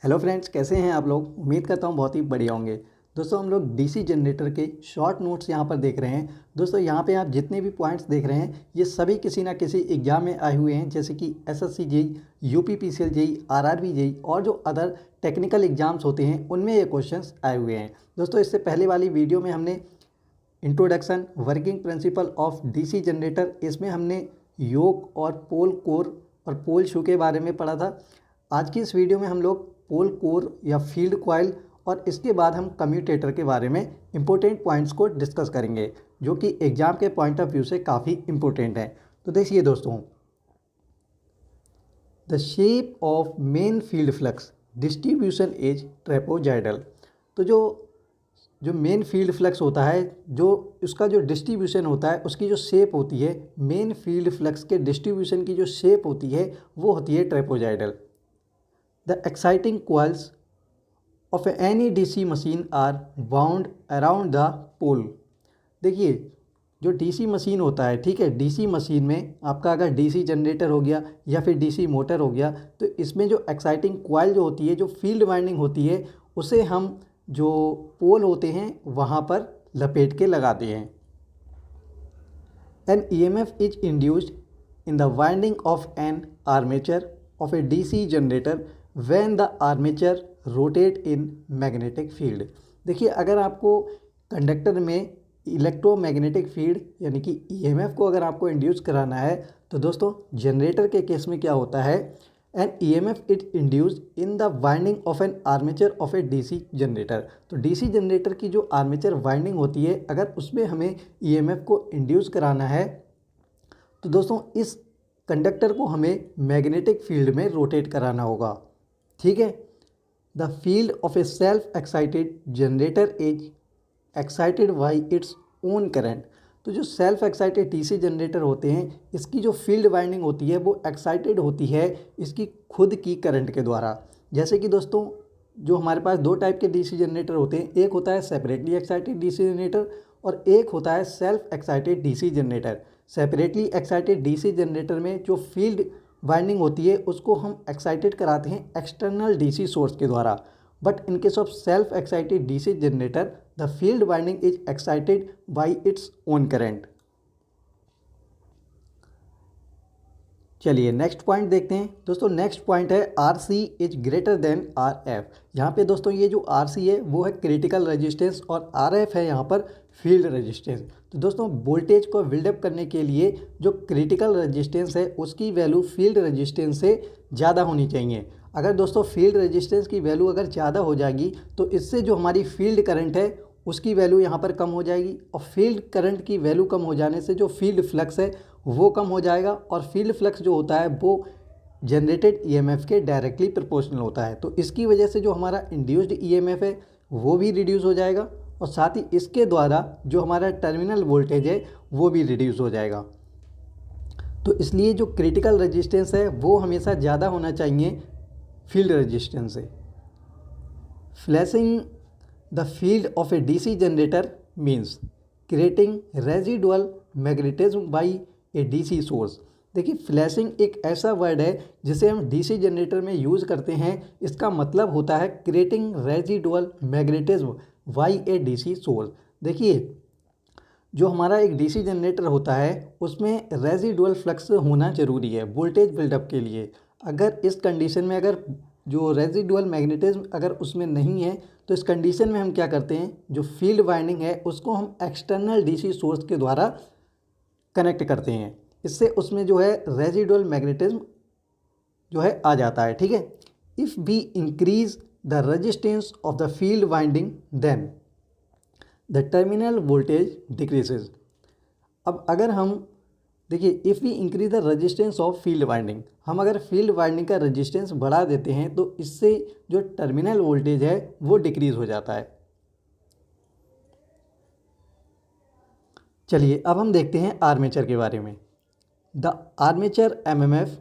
Hello friends, कैसे हैं आप लोग। उम्मीद करता हूँ बहुत ही बढ़िया होंगे। दोस्तों हम लोग डीसी जनरेटर के शॉर्ट नोट्स यहाँ पर देख रहे हैं। दोस्तों यहाँ पे आप जितने भी पॉइंट्स देख रहे हैं ये सभी किसी ना किसी एग्जाम में आए हुए हैं, जैसे कि SSC JE, UPPCL JE, RRB JE और जो अदर टेक्निकल एग्जाम्स होते हैं उनमें ये क्वेश्चंस आए हुए हैं। दोस्तों इससे पहले वाली वीडियो में हमने introduction working principle of DC generator, इसमें हमने योक और पोल कोर और पोल शू के बारे में पढ़ा था। आज की इस वीडियो में हम लोग पोल कोर या फील्ड कॉइल और इसके बाद हम कम्यूटेटर के बारे में इम्पोर्टेंट पॉइंट्स को डिस्कस करेंगे, जो कि एग्जाम के पॉइंट ऑफ व्यू से काफ़ी इम्पोर्टेंट है। तो देखिए दोस्तों, the shape of main field flux distribution is trapezoidal. तो जो मेन फील्ड फ्लक्स होता है, जो उसका जो डिस्ट्रीब्यूशन होता है, उसकी जो शेप होती है, मेन फील्ड फ्लक्स के डिस्ट्रीब्यूशन की जो शेप होती है वो होती है trapezoidal. The exciting coils of any DC machine are bound around the pole. देखिए जो डीसी मशीन होता है, ठीक है, डीसी मशीन में आपका अगर डीसी जनरेटर हो गया या फिर डीसी मोटर हो गया, तो इसमें जो एक्साइटिंग कॉइल जो होती है, जो फील्ड वाइंडिंग होती है, उसे हम जो पोल होते हैं वहाँ पर लपेट के लगाते हैं। An EMF is induced in the winding of an armature of a DC generator when the armature rotate in magnetic field. देखिए अगर आपको कंडक्टर में इलेक्ट्रोमैग्नेटिक फील्ड यानी कि ईएमएफ को अगर आपको इंड्यूस कराना है, तो दोस्तों जनरेटर के केस में क्या होता है, an EMF it induced in the winding of an armature of a DC generator. तो डीसी जनरेटर की जो आर्मेचर वाइंडिंग होती है, अगर उसमें हमें ईएमएफ को इंड्यूस कराना है, तो दोस्तों इस कंडक्टर को हमें मैग्नेटिक फील्ड में रोटेट कराना होगा, ठीक है। The field of A self excited generator is excited by its own current. तो जो सेल्फ एक्साइटेड डीसी जनरेटर होते हैं, इसकी जो फील्ड वाइंडिंग होती है वो एक्साइटेड होती है इसकी खुद की करंट के द्वारा। जैसे कि दोस्तों जो हमारे पास दो टाइप के डीसी जनरेटर होते हैं, एक होता है सेपरेटली एक्साइटेड डीसी जनरेटर और एक होता है self excited DC generator. Separately excited DC generator में जो फील्ड वाइंडिंग होती है उसको हम एक्साइटेड कराते हैं एक्सटर्नल डीसी सोर्स के द्वारा, but in case of self excited DC generator the field winding is excited by its own current. चलिए नेक्स्ट पॉइंट देखते हैं। दोस्तों नेक्स्ट पॉइंट है R C is greater than R F. यहाँ पे दोस्तों ये जो आर सी है वो है क्रिटिकल रेजिस्टेंस और आर एफ है यहाँ पर फील्ड रेजिस्टेंस। तो दोस्तों वोल्टेज को बिल्डअप करने के लिए जो क्रिटिकल रेजिस्टेंस है उसकी वैल्यू फील्ड रेजिस्टेंस से ज़्यादा होनी चाहिए। अगर दोस्तों फील्ड रेजिस्टेंस की वैल्यू अगर ज़्यादा हो जाएगी तो इससे जो हमारी फील्ड करंट है उसकी वैल्यू यहाँ पर कम हो जाएगी, और फील्ड करंट की वैल्यू कम हो जाने से जो फील्ड फ्लक्स है वो कम हो जाएगा, और फील्ड फ्लक्स जो होता है वो जनरेटेड ईएमएफ के डायरेक्टली प्रोपोर्शनल होता है। तो इसकी वजह से जो हमारा इंड्यूस्ड ईएमएफ है वो भी रिड्यूस हो जाएगा, और साथ ही इसके द्वारा जो हमारा टर्मिनल वोल्टेज है वो भी रिड्यूस हो जाएगा। तो इसलिए जो क्रिटिकल रेजिस्टेंस है वो हमेशा ज़्यादा होना चाहिए फील्ड रेजिस्टेंस से। Flashing the field of a DC generator means creating residual magnetism by A DC source. देखिए फ्लैशिंग एक ऐसा वर्ड है जिसे हम डीसी जनरेटर में यूज़ करते हैं। इसका मतलब होता है creating residual magnetism by A DC source. देखिए जो हमारा एक डीसी जनरेटर होता है उसमें रेजिडुअल फ्लक्स होना ज़रूरी है वोल्टेज बिल्डअप के लिए। अगर इस कंडीशन में अगर जो रेजिडुअल मैग्नेटिज्म अगर उसमें नहीं है, तो इस कंडीशन में हम क्या करते हैं, जो फील्ड वाइंडिंग है उसको हम एक्सटर्नल डीसी सोर्स के द्वारा कनेक्ट करते हैं। इससे उसमें जो है रेजिडुअल मैग्नेटिज्म जो है आ जाता है, ठीक है। If we increase the resistance of the field winding then the terminal voltage decreases. अब अगर हम देखिए if we increase the resistance of field winding, हम अगर फील्ड वाइंडिंग का रेजिस्टेंस बढ़ा देते हैं तो इससे जो टर्मिनल वोल्टेज है वो डिक्रीज हो जाता है। चलिए अब हम देखते हैं आर्मेचर के बारे में। The armature MMF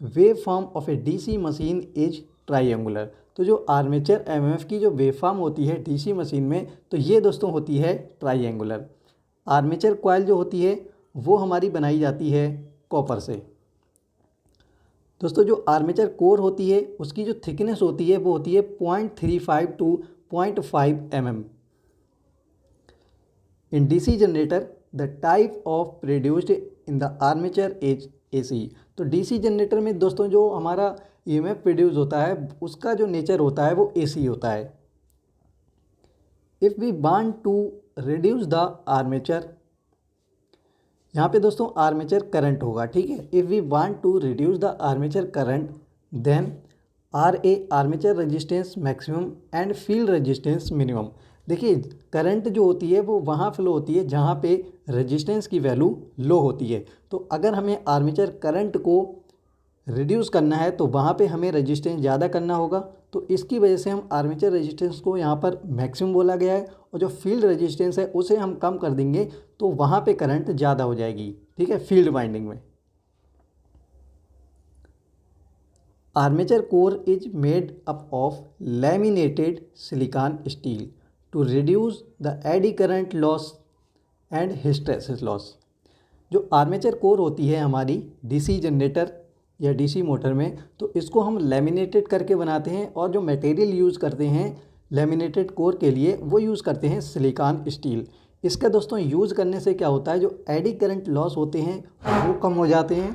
wave form of a DC machine is triangular. तो जो आर्मेचर एमएमएफ की जो वेव फॉर्म होती है डीसी मशीन में, तो ये दोस्तों होती है ट्राइंगुलर। आर्मेचर कॉइल जो होती है वो हमारी बनाई जाती है कॉपर से। दोस्तों जो आर्मेचर कोर होती है उसकी जो थिकनेस होती है वो होती है 0.35 to 0.5 mm। In DC generator the type of produced in the armature is AC. तो डीसी जनरेटर में दोस्तों जो हमारा ईएमएफ प्रोड्यूस होता है उसका जो नेचर होता है वो एसी होता है। If we want to reduce the armature, यहाँ पे दोस्तों आर्मेचर करंट होगा, ठीक है। If we want to reduce the armature current then armature resistance maximum and field resistance minimum. देखिए करंट जो होती है वो वहाँ फ्लो होती है जहाँ पे रेजिस्टेंस की वैल्यू लो होती है। तो अगर हमें आर्मेचर करंट को रिड्यूस करना है तो वहाँ पे हमें रेजिस्टेंस ज़्यादा करना होगा। तो इसकी वजह से हम आर्मेचर रेजिस्टेंस को यहाँ पर मैक्सिमम बोला गया है, और जो फील्ड रेजिस्टेंस है उसे हम कम कर देंगे तो वहाँ पे करंट ज़्यादा हो जाएगी, ठीक है, फील्ड वाइंडिंग में। Armature core is made up of laminated silicon steel to reduce the eddy current loss and hysteresis loss. जो आर्मेचर कोर होती है हमारी डीसी जनरेटर या डीसी मोटर में, तो इसको हम लैमिनेटेड करके बनाते हैं, और जो मटेरियल यूज़ करते हैं लैमिनेटेड कोर के लिए वो यूज़ करते हैं सिलिकॉन स्टील। इसका दोस्तों यूज़ करने से क्या होता है, जो एडी करंट लॉस होते हैं वो कम हो जाते हैं।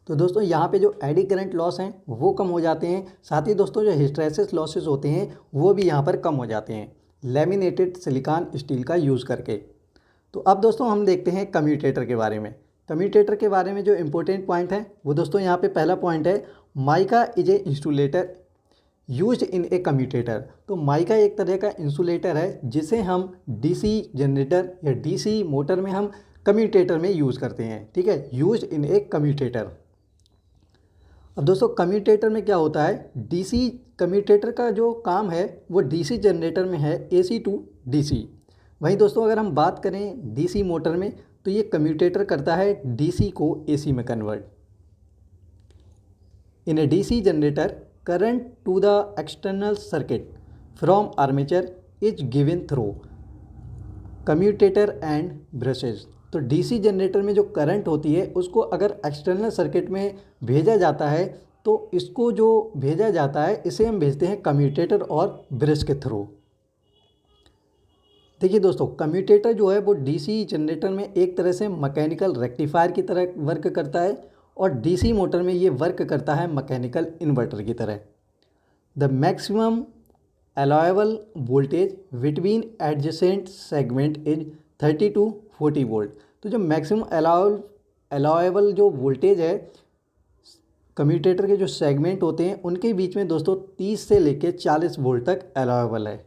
तो दोस्तों यहाँ पे जो एडी करंट लॉस हैं वो कम हो जाते हैं, साथ ही दोस्तों जो हिस्टैरिसीस लॉसेस होते हैं वो भी यहाँ पर कम हो जाते हैं लैमिनेटेड सिलिकॉन स्टील का यूज़ करके। तो अब दोस्तों हम देखते हैं कम्यूटेटर के बारे में। कम्यूटेटर के बारे में जो इम्पोर्टेंट पॉइंट है वो दोस्तों यहाँ पे पहला पॉइंट है, mica is a insulator used in A commutator. तो माइका एक तरह का इंसुलेटर है जिसे हम डीसी जनरेटर या डीसी मोटर में हम कम्यूटेटर में यूज़ करते हैं, ठीक है, यूज्ड इन ए कम्यूटेटर। अब दोस्तों कम्यूटेटर में क्या होता है, डीसी कम्यूटेटर का जो काम है वो डीसी जनरेटर में है एसी टू डीसी। वहीं दोस्तों अगर हम बात करें डीसी मोटर में तो ये कम्यूटेटर करता है डीसी को एसी में convert. In a DC generator current to the external circuit from armature is given through commutator and brushes. तो डीसी जनरेटर में जो करंट होती है उसको अगर एक्सटर्नल सर्किट में भेजा जाता है तो इसको जो भेजा जाता है इसे हम भेजते हैं कम्यूटेटर और ब्रश के थ्रू। देखिए दोस्तों कम्यूटेटर जो है वो डीसी जनरेटर में एक तरह से मैकेनिकल रेक्टिफायर की तरह वर्क करता है, और डीसी मोटर में ये वर्क करता है मैकेनिकल इन्वर्टर की तरह। The maximum allowable voltage between adjacent segment is 30 to 40 volt. तो जो मैक्सिमम अलाउएबल जो वोल्टेज है कम्यूटेटर के जो सेगमेंट होते हैं उनके बीच में दोस्तों 30 से लेकर 40 वोल्ट तक अलाउएबल है।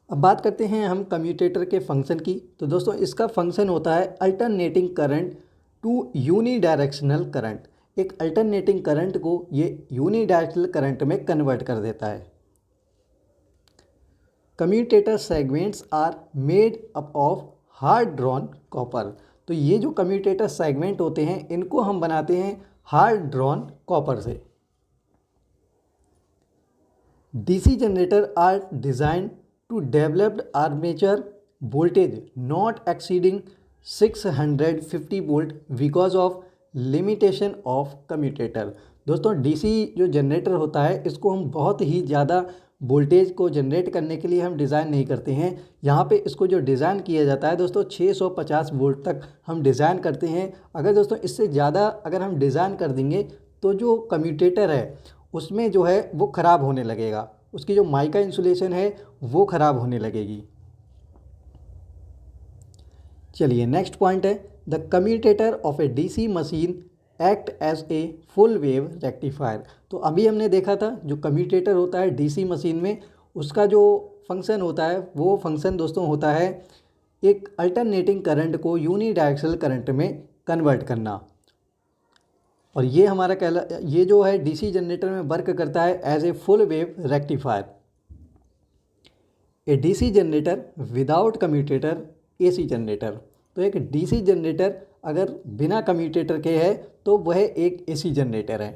अब बात करते हैं हम कम्यूटेटर के फंक्शन की। तो दोस्तों इसका फंक्शन होता है alternating current to unidirectional current. एक अल्टरनेटिंग करंट को ये यूनिडायरेक्शनल करंट में कन्वर्ट कर देता है। Commutator segments are made up of hard drawn copper. तो ये जो कम्यूटेटर सेगमेंट होते हैं इनको हम बनाते हैं हार्ड ड्रॉन कॉपर से। DC generator are design to developed armature voltage not exceeding 650 volt because of limitation of commutator। दोस्तों डीसी जो जनरेटर होता है इसको हम बहुत ही ज़्यादा वोल्टेज को जनरेट करने के लिए हम डिज़ाइन नहीं करते हैं। यहाँ पे इसको जो डिज़ाइन किया जाता है दोस्तों 650 वोल्ट तक हम डिज़ाइन करते हैं। अगर दोस्तों इससे ज़्यादा अगर हम डिज़ाइन कर देंगे तो जो कम्यूटेटर है उसमें जो है वो ख़राब होने लगेगा, उसकी जो माइका इंसुलेशन है वो ख़राब होने लगेगी। चलिए नेक्स्ट पॉइंट है, the commutator of a DC machine act as a full wave rectifier. तो अभी हमने देखा था जो कम्यूटेटर होता है डीसी मशीन में उसका जो फंक्शन होता है वो फंक्शन दोस्तों होता है एक अल्टरनेटिंग करंट को यूनिडायरेक्शनल करंट में कन्वर्ट करना। और ये हमारा ये जो है डीसी जनरेटर में वर्क करता है as a full wave rectifier. A DC generator without commutator AC generator. तो एक डीसी जनरेटर अगर बिना कम्यूटेटर के है तो वह एक एसी जनरेटर है।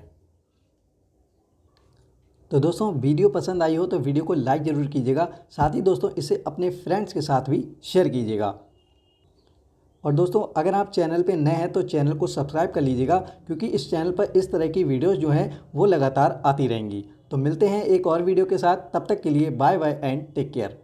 तो दोस्तों वीडियो पसंद आई हो तो वीडियो को लाइक ज़रूर कीजिएगा, साथ ही दोस्तों इसे अपने फ्रेंड्स के साथ भी शेयर कीजिएगा। और दोस्तों अगर आप चैनल पे नए हैं तो चैनल को सब्सक्राइब कर लीजिएगा, क्योंकि इस चैनल पर इस तरह की वीडियोस जो हैं वो लगातार आती रहेंगी। तो मिलते हैं एक और वीडियो के साथ, तब तक के लिए bye bye and take care.